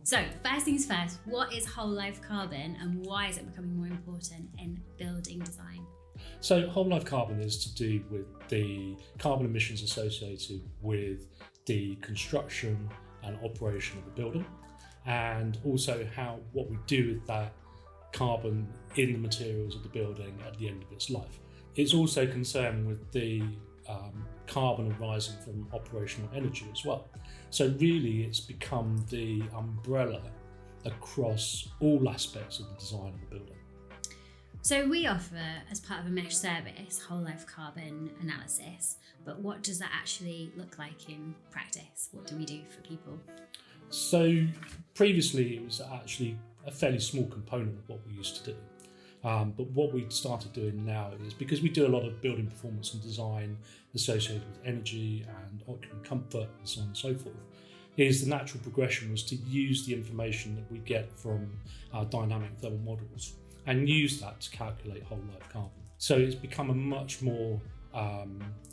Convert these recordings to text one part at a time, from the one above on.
So first things first, what is whole life carbon and why is it becoming more important in building design? So whole life carbon is to do with the carbon emissions associated with the construction and operation of the building, and also what we do with that carbon in the materials of the building at the end of its life. It's also concerned with the carbon arising from operational energy as well. So really it's become the umbrella across all aspects of the design of the building. So we offer, as part of a MESH service, whole life carbon analysis, but what does that actually look like in practice? What do we do for people? So previously it was actually a fairly small component of what we used to do. But what we started doing now is, because we do a lot of building performance and design associated with energy and occupant comfort and so on and so forth, is the natural progression was to use the information that we get from our dynamic thermal models and use that to calculate whole life carbon. So it's become a much more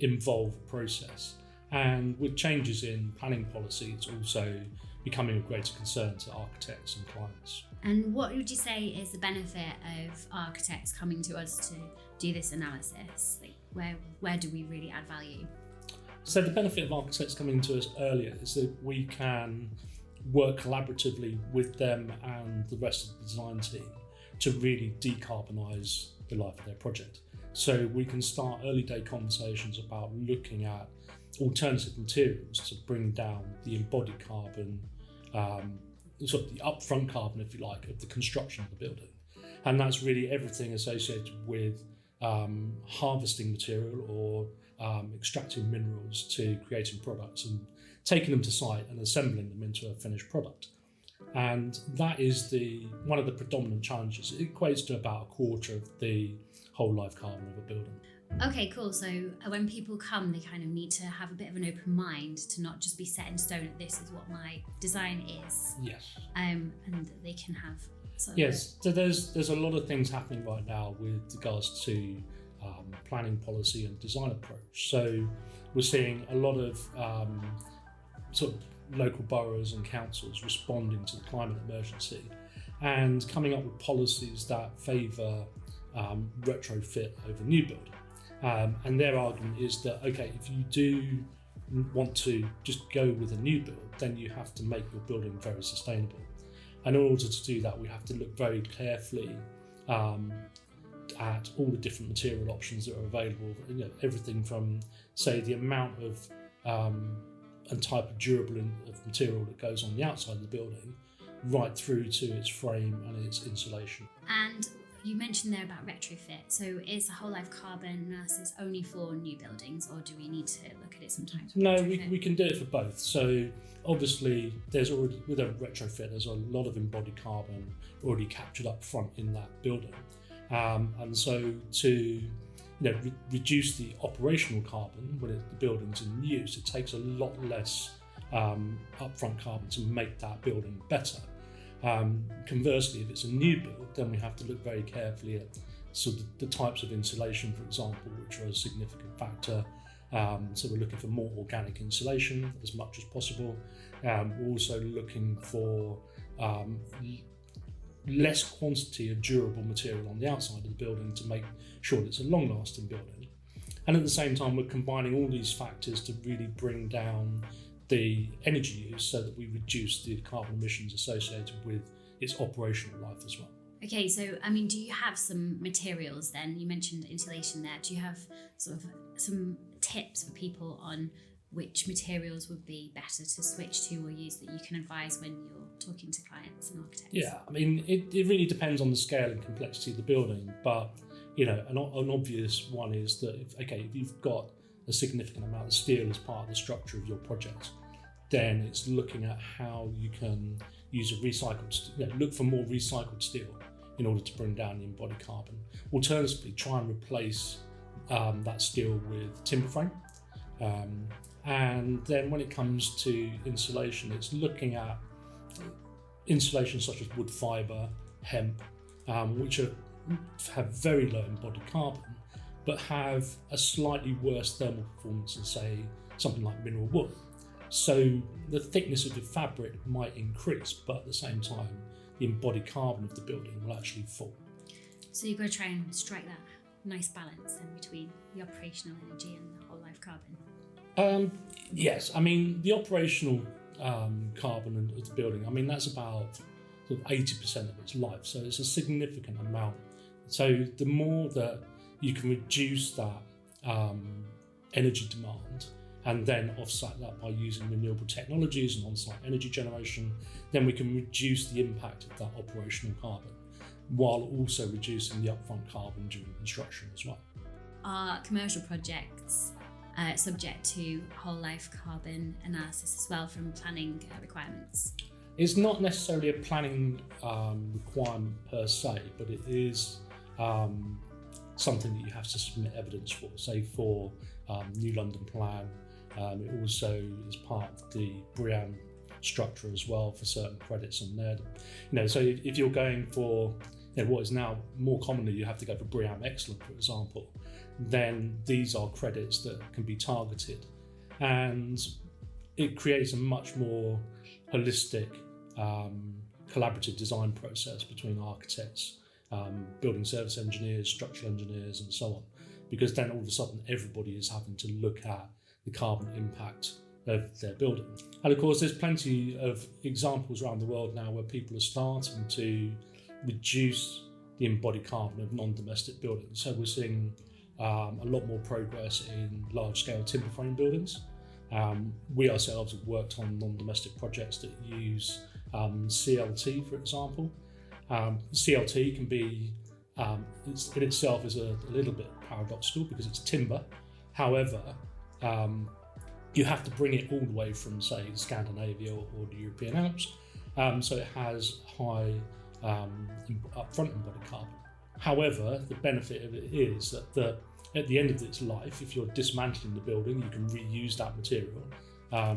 involved process. And with changes in planning policy, it's also becoming a greater concern to architects and clients. And what would you say is the benefit of architects coming to us to do this analysis? Like where do we really add value? So the benefit of architects coming to us earlier is that we can work collaboratively with them and the rest of the design team to really decarbonise the life of their project. So we can start early day conversations about looking at alternative materials to bring down the embodied carbon, sort of the upfront carbon, if you like, of the construction of the building. And that's really everything associated with harvesting material or extracting minerals to creating products and taking them to site and assembling them into a finished product. And that is one of the predominant challenges. It equates to about a quarter of the whole life carbon of a building. Okay, cool. So when people come, they kind of need to have a bit of an open mind to not just be set in stone that this is what my design is. Yes. And that they can have sort of Yes. So there's a lot of things happening right now with regards to planning policy and design approach. So we're seeing a lot of sort of local boroughs and councils responding to the climate emergency and coming up with policies that favour retrofit over new build. And their argument is that, okay, if you do want to just go with a new build, then you have to make your building very sustainable. And in order to do that, we have to look very carefully at all the different material options that are available. You know, everything from, say, the amount of and type of durable of material that goes on the outside of the building, right through to its frame and its insulation. And you mentioned there about retrofit. So is the whole life carbon analysis only for new buildings, or do we need to look at it sometimes? No, we can do it for both. So obviously there's already, with a retrofit, there's a lot of embodied carbon already captured up front in that building. And so to reduce the operational carbon when the building's in use, it takes a lot less upfront carbon to make that building better. Conversely, if it's a new build, then we have to look very carefully at the types of insulation, for example, which are a significant factor. So we're looking for more organic insulation as much as possible. We're also looking for less quantity of durable material on the outside of the building to make sure that it's a long-lasting building. And at the same time, we're combining all these factors to really bring down the energy use so that we reduce the carbon emissions associated with its operational life as well. Okay, so do you have some materials then? You mentioned insulation there. Do you have sort of some tips for people on which materials would be better to switch to or use that you can advise when you're talking to clients and architects? Yeah, it really depends on the scale and complexity of the building, but an obvious one is that if you've got a significant amount of steel as part of the structure of your project, then it's looking at how you can use look for more recycled steel in order to bring down the embodied carbon. Alternatively, try and replace that steel with timber frame. And then when it comes to insulation, it's looking at insulation such as wood fibre, hemp, which have very low embodied carbon, but have a slightly worse thermal performance than, say, something like mineral wool. So the thickness of the fabric might increase, but at the same time, the embodied carbon of the building will actually fall. So you've got to try and strike that nice balance then between the operational energy and the whole life carbon. Yes, I mean, the operational carbon of the building, I mean, that's about sort of 80% of its life. So it's a significant amount. So the more that you can reduce that energy demand and then offset that by using renewable technologies and on-site energy generation, then we can reduce the impact of that operational carbon while also reducing the upfront carbon during construction as well. Are commercial projects subject to whole life carbon analysis as well from planning requirements? It's not necessarily a planning requirement per se, but it is something that you have to submit evidence for. Say for New London Plan, it also is part of the BREEAM structure as well for certain credits on there. So if you're going for what is now more commonly, you have to go for BREEAM Excellent, for example, then these are credits that can be targeted, and it creates a much more holistic collaborative design process between architects, building service engineers, structural engineers, and so on, because then all of a sudden everybody is having to look at the carbon impact of their building. And of course, there's plenty of examples around the world now where people are starting to reduce the embodied carbon of non-domestic buildings. So we're seeing a lot more progress in large-scale timber frame buildings. We ourselves have worked on non-domestic projects that use CLT, for example. CLT can be, in itself is a little bit paradoxical because it's timber. However, you have to bring it all the way from, say, Scandinavia or the European Alps. So it has high upfront embodied carbon. However, the benefit of it is that at the end of its life, if you're dismantling the building, you can reuse that material.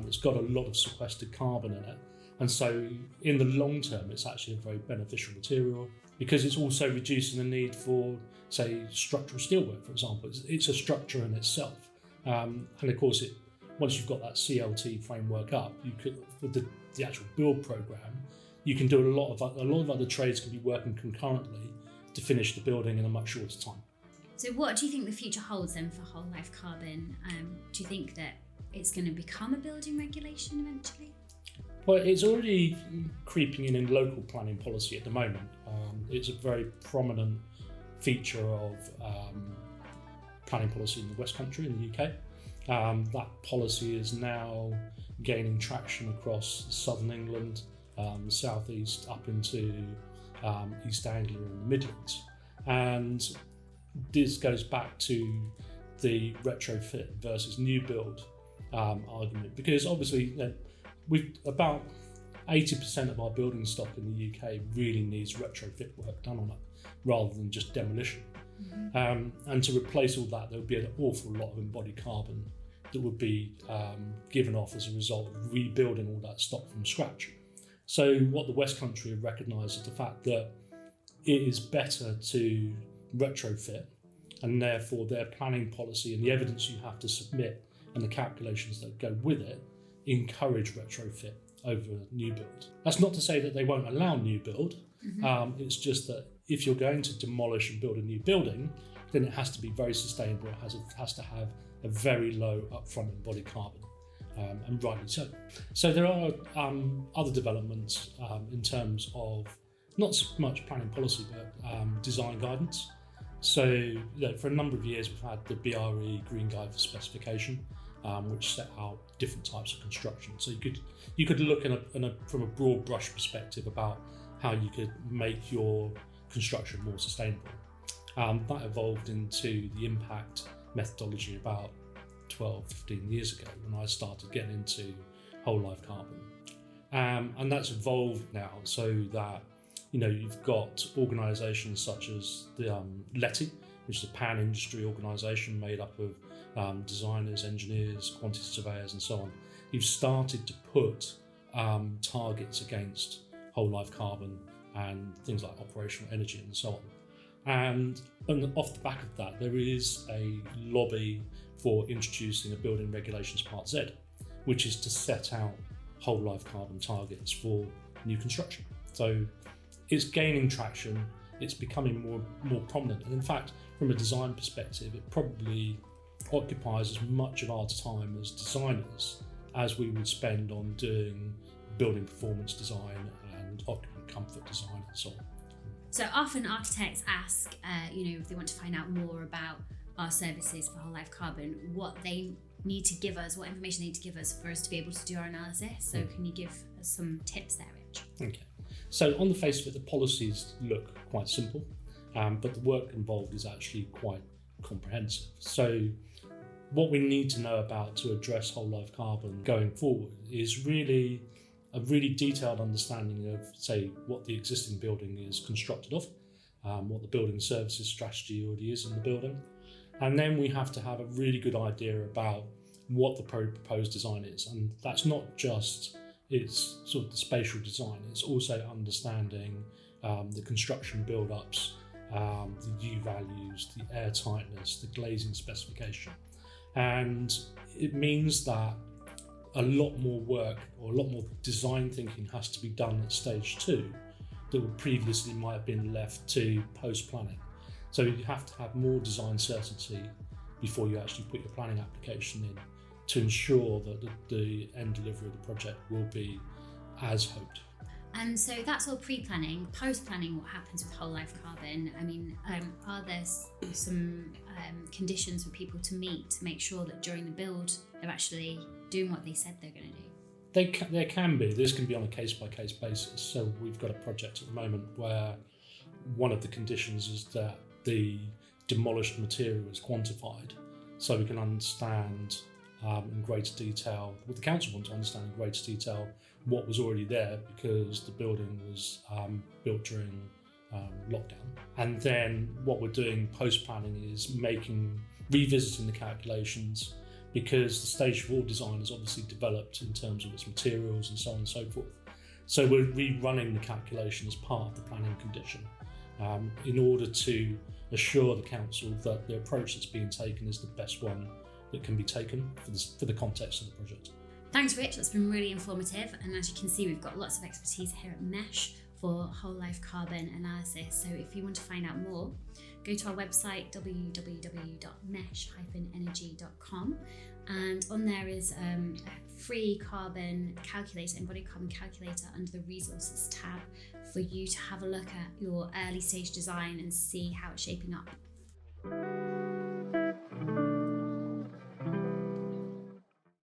It's got a lot of sequestered carbon in it. And so in the long term, it's actually a very beneficial material because it's also reducing the need for, say, structural steelwork, for example. It's a structure in itself. And of course, once you've got that CLT framework up, you could, with the actual build program, you can do a lot of other trades can be working concurrently to finish the building in a much shorter time. So what do you think the future holds then for whole life carbon? Do you think that it's going to become a building regulation eventually? Well, it's already creeping in local planning policy at the moment. It's a very prominent feature of planning policy in the West Country, in the UK. That policy is now gaining traction across southern England, South East up into East Anglia and the Midlands. And this goes back to the retrofit versus new build argument, because obviously we've about 80% of our building stock in the UK really needs retrofit work done on it rather than just demolition. Mm-hmm. And to replace all that, there would be an awful lot of embodied carbon that would be given off as a result of rebuilding all that stock from scratch. So what the West Country have recognised is the fact that it is better to retrofit, and therefore their planning policy and the evidence you have to submit and the calculations that go with it encourage retrofit over new build. That's not to say that they won't allow new build. Mm-hmm. It's just that if you're going to demolish and build a new building, then it has to be very sustainable. It has to have a very low upfront embodied carbon, and rightly so. So there are other developments in terms of not so much planning policy, but design guidance. So for a number of years, we've had the BRE Green Guide for Specification, which set out different types of construction. So you could look from a broad brush perspective about how you could make your construction more sustainable. That evolved into the impact methodology about 12, 15 years ago when I started getting into whole life carbon. And that's evolved now so that you've got organisations such as the LETI, which is a pan-industry organisation made up of designers, engineers, quantity surveyors and so on. You've started to put targets against whole life carbon and things like operational energy and so on. And off the back of that, there is a lobby for introducing a building regulations Part Z, which is to set out whole life carbon targets for new construction. So it's gaining traction, it's becoming more prominent, and in fact, from a design perspective, it probably occupies as much of our time as designers as we would spend on doing building performance design and occupant comfort design and so on. So often architects ask, if they want to find out more about our services for whole life carbon, what they need to give us, what information they need to give us for us to be able to do our analysis. So can you give us some tips there, Rich? Okay. So on the face of it, the policies look quite simple, but the work involved is actually quite comprehensive. So what we need to know about to address whole life carbon going forward is really a really detailed understanding of, say, what the existing building is constructed of, what the building services strategy already is in the building. And then we have to have a really good idea about what the proposed design is. And that's not just its sort of the spatial design, it's also understanding the construction build-ups, the U values, the air tightness, the glazing specification. And it means that a lot more work or a lot more design thinking has to be done at stage 2 that would previously might have been left to post-planning. So you have to have more design certainty before you actually put your planning application in to ensure that the end delivery of the project will be as hoped. And so that's all pre-planning. Post-planning, what happens with whole life carbon? I mean, are there some conditions for people to meet to make sure that during the build they're actually doing what they said they're going to do? There can be. This can be on a case-by-case basis. So we've got a project at the moment where one of the conditions is that the demolished material is quantified, so we can understand in greater detail, what the council want to understand in greater detail, what was already there because the building was built during lockdown. And then what we're doing post-planning is revisiting the calculations, because the stage 4 design is obviously developed in terms of its materials and so on and so forth. So we're rerunning the calculation as part of the planning condition in order to assure the council that the approach that's being taken is the best one that can be taken for the context of the project. Thanks, Rich. That's been really informative. And as you can see, we've got lots of expertise here at MESH for whole life carbon analysis. So if you want to find out more, go to our website, www.mesh-energy.com. And on there is a free carbon calculator, embodied carbon calculator under the resources tab for you to have a look at your early stage design and see how it's shaping up